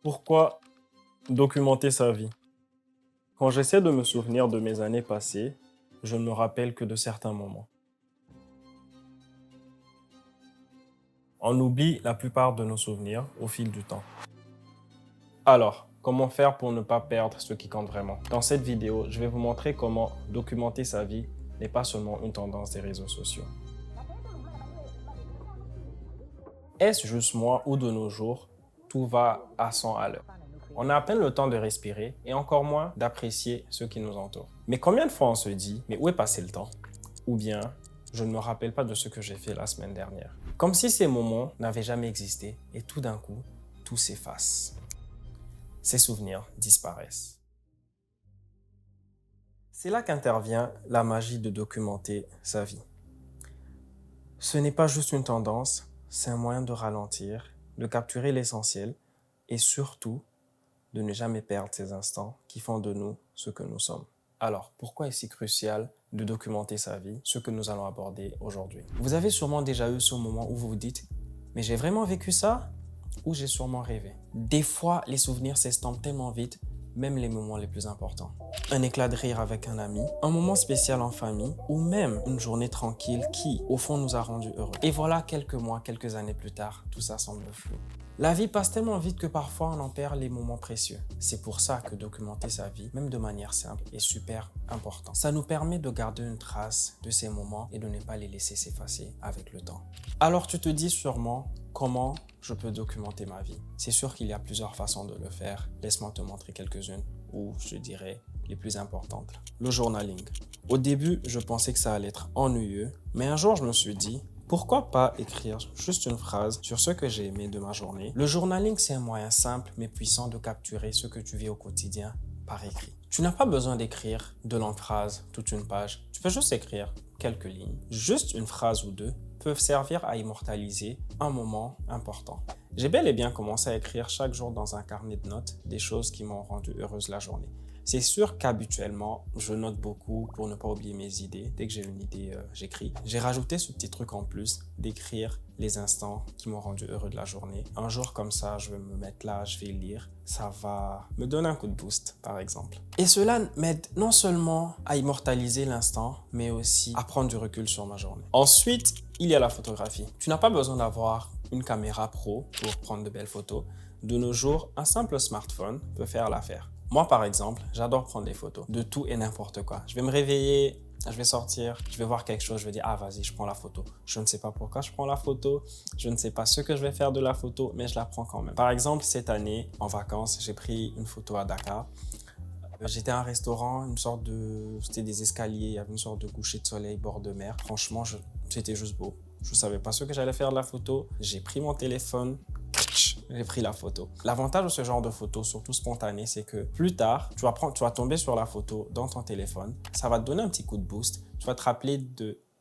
Pourquoi documenter sa vie? Quand j'essaie de me souvenir de mes années passées, je ne me rappelle que de certains moments. On oublie la plupart de nos souvenirs au fil du temps. Alors, comment faire pour ne pas perdre ce qui compte vraiment? Dans cette vidéo, je vais vous montrer comment documenter sa vie n'est pas seulement une tendance des réseaux sociaux. Est-ce juste moi ou de nos jours, tout va à 100 à l'heure? On a à peine le temps de respirer et encore moins d'apprécier ce qui nous entoure. Mais combien de fois on se dit, mais où est passé le temps? Ou bien, je ne me rappelle pas de ce que j'ai fait la semaine dernière. Comme si ces moments n'avaient jamais existé et tout d'un coup, tout s'efface. Ces souvenirs disparaissent. C'est là qu'intervient la magie de documenter sa vie. Ce n'est pas juste une tendance, c'est un moyen de ralentir, de capturer l'essentiel et surtout de ne jamais perdre ces instants qui font de nous ce que nous sommes. Alors, pourquoi est-ce si crucial de documenter sa vie, ce que nous allons aborder aujourd'hui? Vous avez sûrement déjà eu ce moment où vous vous dites « mais j'ai vraiment vécu ça ?» ou « j'ai sûrement rêvé ». Des fois, les souvenirs s'estompent tellement vite, même les moments les plus importants. Un éclat de rire avec un ami, un moment spécial en famille ou même une journée tranquille qui, au fond, nous a rendus heureux. Et voilà, quelques mois, quelques années plus tard, tout ça semble flou. La vie passe tellement vite que parfois on en perd les moments précieux. C'est pour ça que documenter sa vie, même de manière simple, est super important. Ça nous permet de garder une trace de ces moments et de ne pas les laisser s'effacer avec le temps. Alors tu te dis sûrement, comment je peux documenter ma vie? C'est sûr qu'il y a plusieurs façons de le faire. Laisse-moi te montrer quelques-unes, ou je dirais les plus importantes. Le journaling. Au début, je pensais que ça allait être ennuyeux, mais un jour je me suis dit, pourquoi pas écrire juste une phrase sur ce que j'ai aimé de ma journée? Le journaling, c'est un moyen simple mais puissant de capturer ce que tu vis au quotidien par écrit. Tu n'as pas besoin d'écrire de longues phrases, toute une page. Tu peux juste écrire quelques lignes. Juste une phrase ou deux peuvent servir à immortaliser un moment important. J'ai bel et bien commencé à écrire chaque jour dans un carnet de notes des choses qui m'ont rendu heureuse la journée. C'est sûr qu'habituellement, je note beaucoup pour ne pas oublier mes idées. Dès que j'ai une idée, j'écris. J'ai rajouté ce petit truc en plus d'écrire les instants qui m'ont rendu heureux de la journée. Un jour comme ça, je vais me mettre là, je vais lire. Ça va me donner un coup de boost, par exemple. Et cela m'aide non seulement à immortaliser l'instant, mais aussi à prendre du recul sur ma journée. Ensuite, il y a la photographie. Tu n'as pas besoin d'avoir une caméra pro pour prendre de belles photos. De nos jours, un simple smartphone peut faire l'affaire. Moi, par exemple, j'adore prendre des photos de tout et n'importe quoi. Je vais me réveiller, je vais sortir, je vais voir quelque chose, je vais dire « Ah, vas-y, je prends la photo ». Je ne sais pas pourquoi je prends la photo, je ne sais pas ce que je vais faire de la photo, mais je la prends quand même. Par exemple, cette année, en vacances, j'ai pris une photo à Dakar. J'étais à un restaurant, c'était des escaliers, il y avait une sorte de coucher de soleil bord de mer. Franchement, c'était juste beau. Je ne savais pas ce que j'allais faire de la photo. J'ai pris mon téléphone, j'ai pris la photo. L'avantage de ce genre de photo, surtout spontané, c'est que plus tard, tu vas tomber sur la photo dans ton téléphone. Ça va te donner un petit coup de boost. Tu vas te rappeler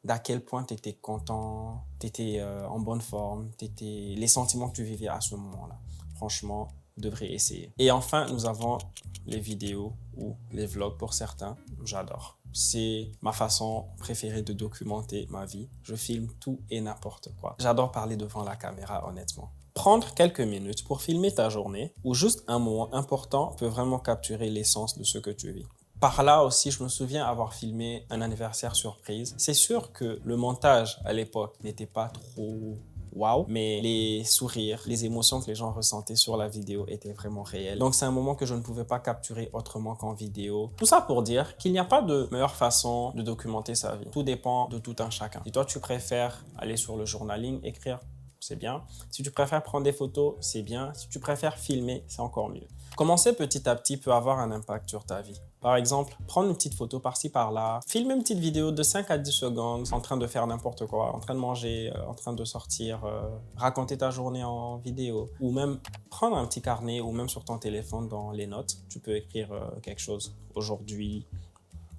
d'à quel point tu étais content, tu étais en bonne forme, les sentiments que tu vivais à ce moment-là. Franchement, vous devrez essayer. Et enfin, nous avons les vidéos ou les vlogs pour certains. J'adore. C'est ma façon préférée de documenter ma vie. Je filme tout et n'importe quoi. J'adore parler devant la caméra, honnêtement. Prendre quelques minutes pour filmer ta journée ou juste un moment important peut vraiment capturer l'essence de ce que tu vis. Par là aussi, je me souviens avoir filmé un anniversaire surprise. C'est sûr que le montage à l'époque n'était pas trop waouh, mais les sourires, les émotions que les gens ressentaient sur la vidéo étaient vraiment réelles. Donc c'est un moment que je ne pouvais pas capturer autrement qu'en vidéo. Tout ça pour dire qu'il n'y a pas de meilleure façon de documenter sa vie. Tout dépend de tout un chacun. Si toi tu préfères aller sur le journaling, écrire, c'est bien. Si tu préfères prendre des photos, c'est bien. Si tu préfères filmer, c'est encore mieux. Commencer petit à petit peut avoir un impact sur ta vie. Par exemple, prendre une petite photo par-ci par-là, filmer une petite vidéo de 5 à 10 secondes en train de faire n'importe quoi, en train de manger, en train de sortir, raconter ta journée en vidéo, ou même prendre un petit carnet ou même sur ton téléphone dans les notes, tu peux écrire quelque chose. Aujourd'hui,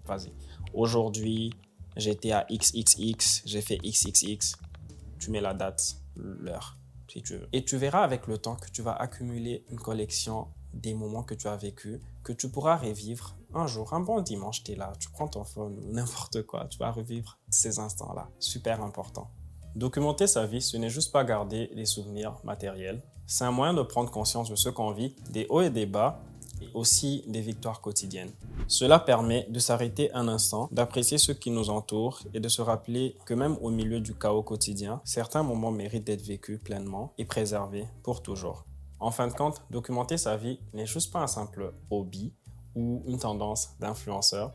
vas-y. Aujourd'hui, j'étais à XXX, j'ai fait XXX. Tu mets la date, l'heure, si tu veux. Et tu verras avec le temps que tu vas accumuler une collection des moments que tu as vécu, que tu pourras revivre un jour. Un bon dimanche, tu es là, tu prends ton phone ou n'importe quoi, tu vas revivre ces instants-là. Super important. Documenter sa vie, ce n'est juste pas garder les souvenirs matériels, C'est un moyen de prendre conscience de ce qu'on vit, des hauts et des bas, et aussi des victoires quotidiennes. Cela permet de s'arrêter un instant, d'apprécier ce qui nous entoure et de se rappeler que même au milieu du chaos quotidien, certains moments méritent d'être vécus pleinement et préservés pour toujours. En fin de compte, documenter sa vie n'est juste pas un simple hobby ou une tendance d'influenceur,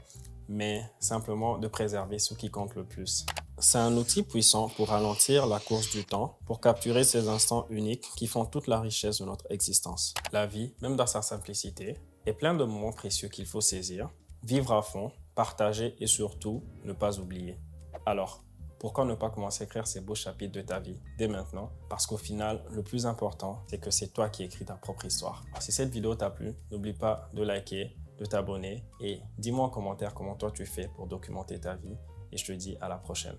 mais simplement de préserver ce qui compte le plus. C'est un outil puissant pour ralentir la course du temps, pour capturer ces instants uniques qui font toute la richesse de notre existence. La vie, même dans sa simplicité, est pleine de moments précieux qu'il faut saisir, vivre à fond, partager et surtout ne pas oublier. Alors, pourquoi ne pas commencer à écrire ces beaux chapitres de ta vie dès maintenant? Parce qu'au final, le plus important, c'est que c'est toi qui écris ta propre histoire. Alors, si cette vidéo t'a plu, n'oublie pas de liker, de t'abonner et dis-moi en commentaire comment toi tu fais pour documenter ta vie. Et je te dis à la prochaine.